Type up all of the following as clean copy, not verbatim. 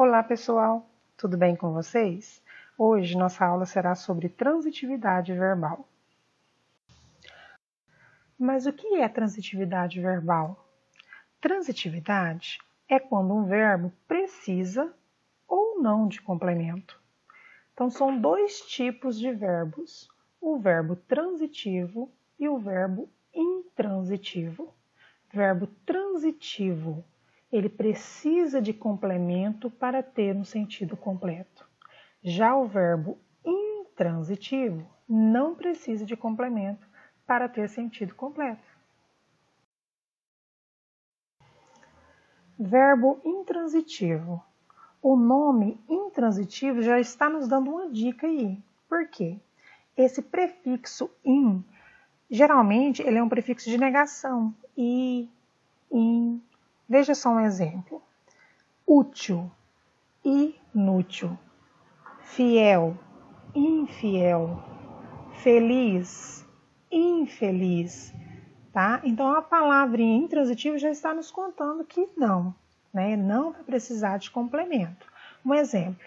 Olá pessoal, tudo bem com vocês? Hoje nossa aula será sobre transitividade verbal. Mas o que é transitividade verbal? Transitividade é quando um verbo precisa ou não de complemento. Então são dois tipos de verbos, o verbo transitivo e o verbo intransitivo. Verbo transitivo, ele precisa de complemento para ter um sentido completo. Já o verbo intransitivo não precisa de complemento para ter sentido completo. Verbo intransitivo. O nome intransitivo já está nos dando uma dica aí. Por quê? Esse prefixo in, geralmente ele é um prefixo de negação. I, in. Veja só um exemplo. Útil, inútil. Fiel, infiel. Feliz, infeliz. Tá? Então a palavrinha intransitivo já está nos contando que não, né? Não vai precisar de complemento. Um exemplo.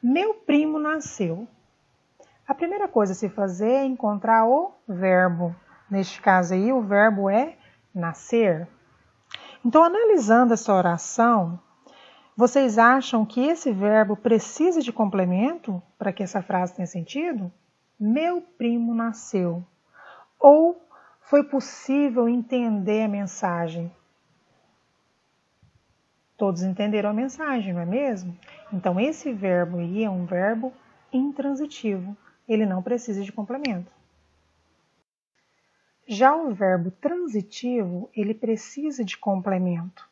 Meu primo nasceu. A primeira coisa a se fazer é encontrar o verbo. Neste caso aí, o verbo é nascer. Então, analisando essa oração, vocês acham que esse verbo precisa de complemento para que essa frase tenha sentido? Meu primo nasceu. Ou foi possível entender a mensagem? Todos entenderam a mensagem, não é mesmo? Então, esse verbo aí é um verbo intransitivo. Ele não precisa de complemento. Já o verbo transitivo, ele precisa de complemento.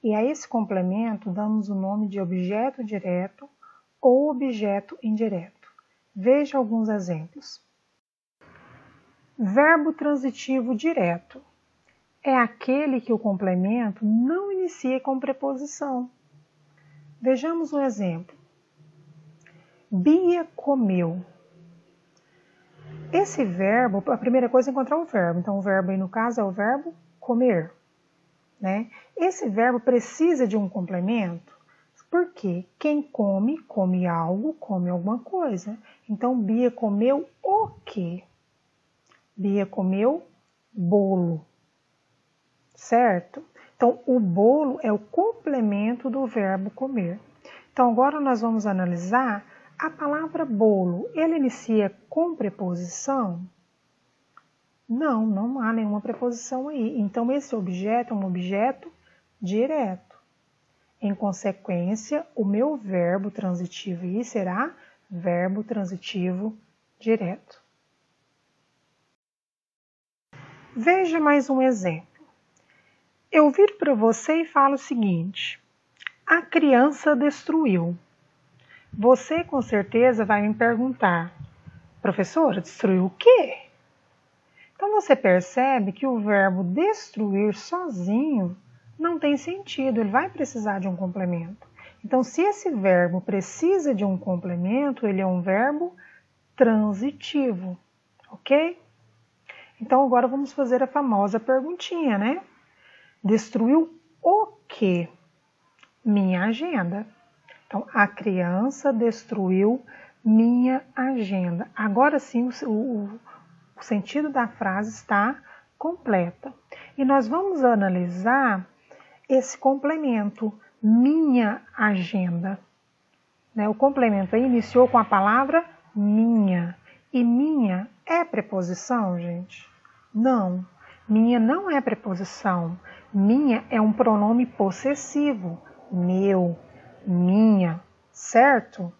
E a esse complemento damos o nome de objeto direto ou objeto indireto. Veja alguns exemplos. Verbo transitivo direto é aquele que o complemento não inicia com preposição. Vejamos um exemplo. Bia comeu. Esse verbo, a primeira coisa é encontrar o verbo. Então, o verbo aí no caso é o verbo comer. Né? Esse verbo precisa de um complemento, porque quem come, come algo, come alguma coisa. Então, Bia comeu o quê? Bia comeu bolo, certo? Então, o bolo é o complemento do verbo comer. Então, agora nós vamos analisar a palavra bolo. Ele inicia com preposição? Não, não há nenhuma preposição aí. Então, esse objeto é um objeto direto. Em consequência, o meu verbo transitivo aí será verbo transitivo direto. Veja mais um exemplo. Eu viro para você e falo o seguinte: a criança destruiu. Você com certeza vai me perguntar: professora, destruiu o quê? Então você percebe que o verbo destruir sozinho não tem sentido, ele vai precisar de um complemento. Então, se esse verbo precisa de um complemento, ele é um verbo transitivo, ok? Então, agora vamos fazer a famosa perguntinha, né? Destruiu o quê? Minha agenda. Então, a criança destruiu minha agenda. Agora sim, o sentido da frase está completa. E nós vamos analisar esse complemento, minha agenda. O complemento aí iniciou com a palavra minha. E minha é preposição, gente? Não. Minha não é preposição. Minha é um pronome possessivo. Meu, minha, certo?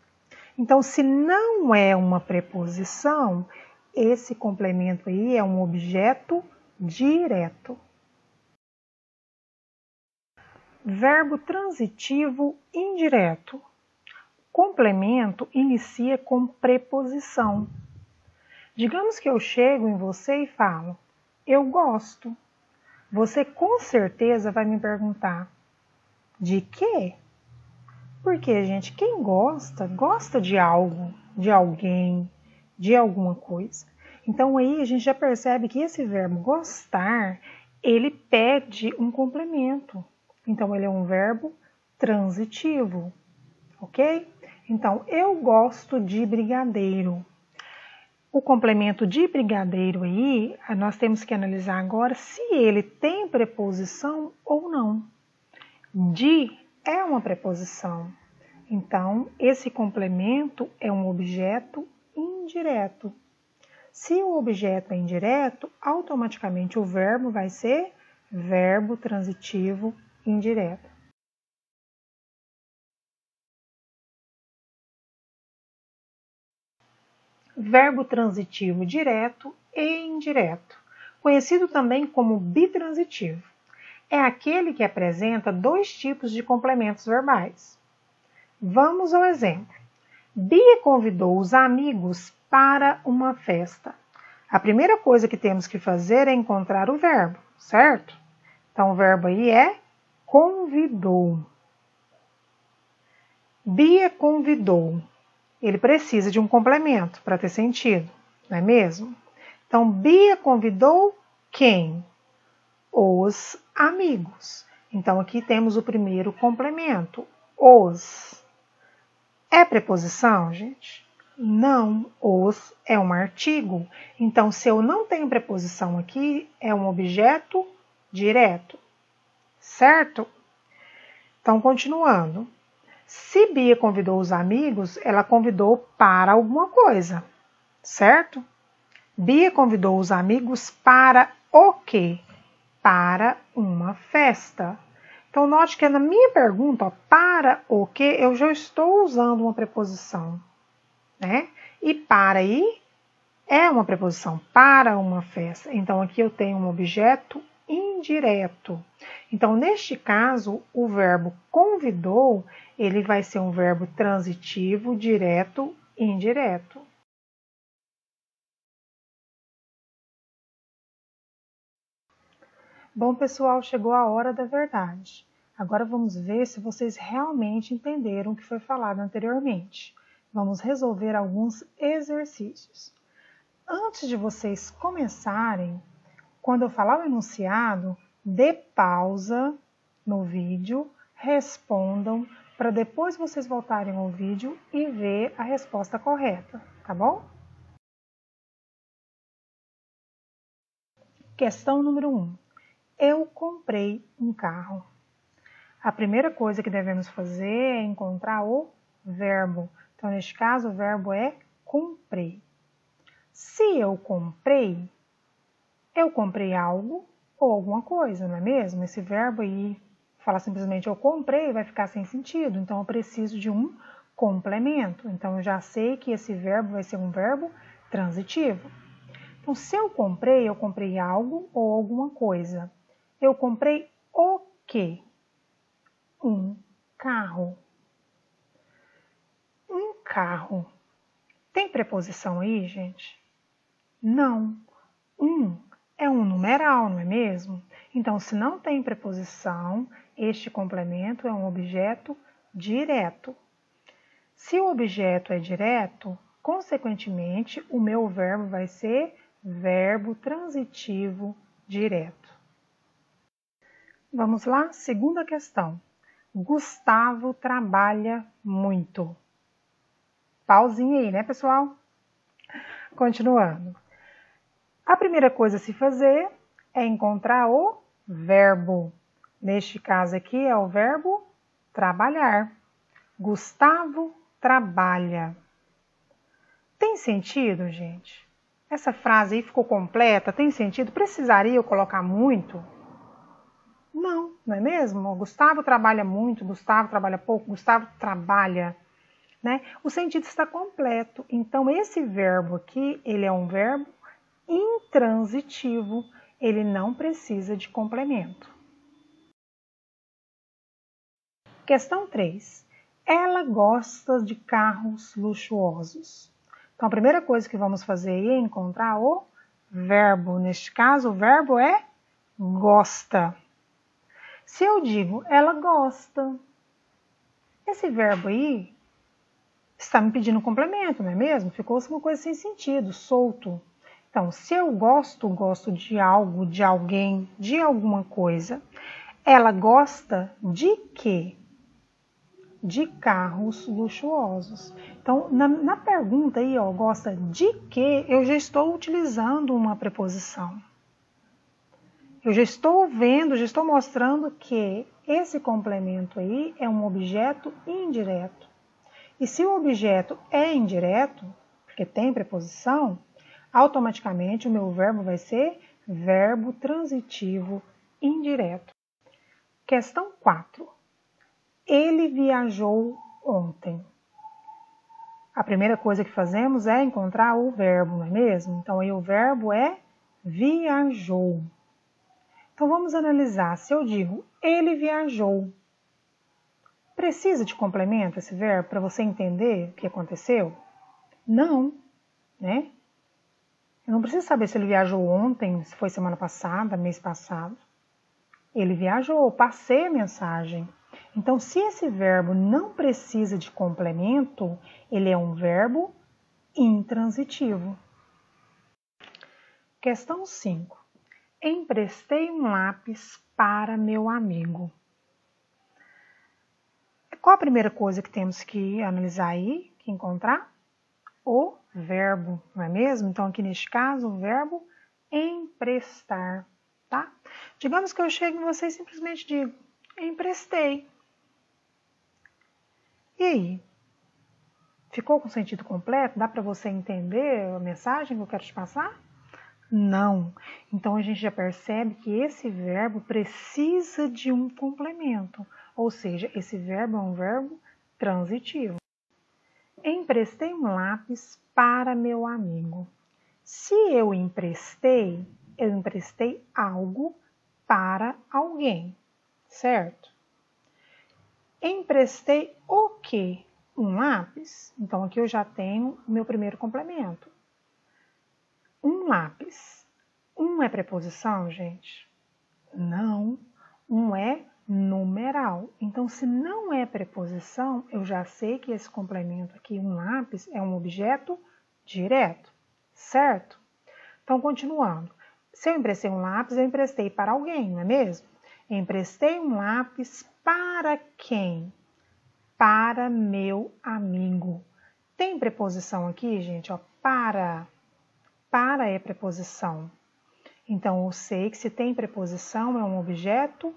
Então, se não é uma preposição, esse complemento aí é um objeto direto. Verbo transitivo indireto. Complemento inicia com preposição. Digamos que eu chego em você e falo, eu gosto. Você com certeza vai me perguntar, de quê? Porque, gente, quem gosta, gosta de algo, de alguém, de alguma coisa. Então aí a gente já percebe que esse verbo gostar, ele pede um complemento. Então ele é um verbo transitivo. ok? Então, eu gosto de brigadeiro. O complemento de brigadeiro aí, nós temos que analisar agora se ele tem preposição ou não. De é uma preposição. Então, esse complemento é um objeto indireto. Se o objeto é indireto, automaticamente o verbo vai ser verbo transitivo indireto. Verbo transitivo direto e indireto, conhecido também como bitransitivo. É aquele que apresenta dois tipos de complementos verbais. Vamos ao exemplo. Bia convidou os amigos para uma festa. A primeira coisa que temos que fazer é encontrar o verbo, certo? Então, o verbo aí é convidou. Bia convidou. Ele precisa de um complemento para ter sentido, não é mesmo? Então, Bia convidou quem? Os amigos. Então, aqui temos o primeiro complemento, os. É preposição, gente? Não, os é um artigo. Então, se eu não tenho preposição aqui, é um objeto direto, certo? Então, continuando. Se Bia convidou os amigos, ela convidou para alguma coisa, certo? Bia convidou os amigos para o quê? Para uma festa. Então, note que na minha pergunta, ó, para o quê, eu já estou usando uma preposição, né? E para aí é uma preposição, para uma festa. Então, aqui eu tenho um objeto indireto. Então, neste caso, o verbo convidou, ele vai ser um verbo transitivo, direto e indireto. Bom, pessoal, chegou a hora da verdade. Agora vamos ver se vocês realmente entenderam o que foi falado anteriormente. Vamos resolver alguns exercícios. Antes de vocês começarem, quando eu falar o enunciado, dê pausa no vídeo, respondam, para depois vocês voltarem ao vídeo e ver a resposta correta, tá bom? Questão número 1. Eu comprei um carro. A primeira coisa que devemos fazer é encontrar o verbo. Então, neste caso, o verbo é comprei. Se eu comprei algo ou alguma coisa, não é mesmo? Esse verbo aí, falar simplesmente eu comprei, vai ficar sem sentido. Então, eu preciso de um complemento. Então, eu já sei que esse verbo vai ser um verbo transitivo. Então, se eu comprei algo ou alguma coisa. Eu comprei o quê? Um carro. Um carro. Tem preposição aí, gente? Não. É um numeral, não é mesmo? Então, se não tem preposição, este complemento é um objeto direto. Se o objeto é direto, consequentemente, o meu verbo vai ser verbo transitivo direto. Vamos lá? Segunda questão. Gustavo trabalha muito. Pausinha aí, né, pessoal? Continuando. A primeira coisa a se fazer é encontrar o verbo. Neste caso aqui é o verbo trabalhar. Gustavo trabalha. Tem sentido, gente? Essa frase aí ficou completa? Tem sentido? Precisaria eu colocar muito? Não, não é mesmo? Gustavo trabalha muito, Gustavo trabalha pouco, Gustavo trabalha, né? O sentido está completo. Então, esse verbo aqui, ele é um verbo intransitivo, ele não precisa de complemento. Questão 3. Ela gosta de carros luxuosos. Então, a primeira coisa que vamos fazer aí é encontrar o verbo. Neste caso, o verbo é gosta. Se eu digo ela gosta, esse verbo aí está me pedindo um complemento, não é mesmo? Ficou uma coisa sem sentido, solto. Então, se eu gosto de algo, de alguém, de alguma coisa, ela gosta de quê? de carros luxuosos. Então, na pergunta aí, ó, gosta de quê? Eu já estou utilizando uma preposição. Eu já estou vendo, já estou mostrando que esse complemento aí é um objeto indireto. E se o objeto é indireto, porque tem preposição, automaticamente o meu verbo vai ser verbo transitivo indireto. Questão 4. Ele viajou ontem. A primeira coisa que fazemos é encontrar o verbo, não é mesmo? Então aí o verbo é viajou. Então vamos analisar. Se eu digo ele viajou, precisa de complemento esse verbo para você entender o que aconteceu? Não, né? Eu não preciso saber se ele viajou ontem, se foi semana passada, mês passado. Ele viajou, passei a mensagem. Então, se esse verbo não precisa de complemento, ele é um verbo intransitivo. Questão 5. Emprestei um lápis para meu amigo. Qual a primeira coisa que temos que analisar aí, que encontrar? O verbo, não é mesmo? Então, aqui neste caso, o verbo emprestar, tá? Digamos que eu chego em você e simplesmente digo, emprestei. E aí? Ficou com sentido completo? Dá para você entender a mensagem que eu quero te passar? Não. Então, a gente já percebe que esse verbo precisa de um complemento. Ou seja, esse verbo é um verbo transitivo. Emprestei um lápis para meu amigo. Se eu emprestei algo para alguém, certo? Emprestei o quê? Um lápis? Então, aqui eu já tenho o meu primeiro complemento. Um lápis. Um é preposição, gente? Não. Um é numeral. Então, se não é preposição, eu já sei que esse complemento aqui, um lápis, é um objeto direto, certo? Então, continuando. Se eu emprestei um lápis, eu emprestei para alguém, não é mesmo? Eu emprestei um lápis para quem? Para meu amigo. Tem preposição aqui, gente? Ó, para. Para é preposição. Então, eu sei que se tem preposição, é um objeto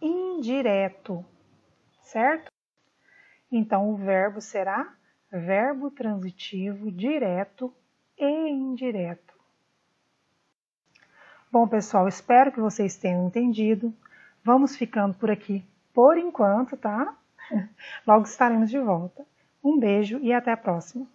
indireto, certo? Então, o verbo será verbo transitivo direto e indireto. Bom, pessoal, espero que vocês tenham entendido. Vamos ficando por aqui por enquanto, tá? Logo estaremos de volta. Um beijo e até a próxima.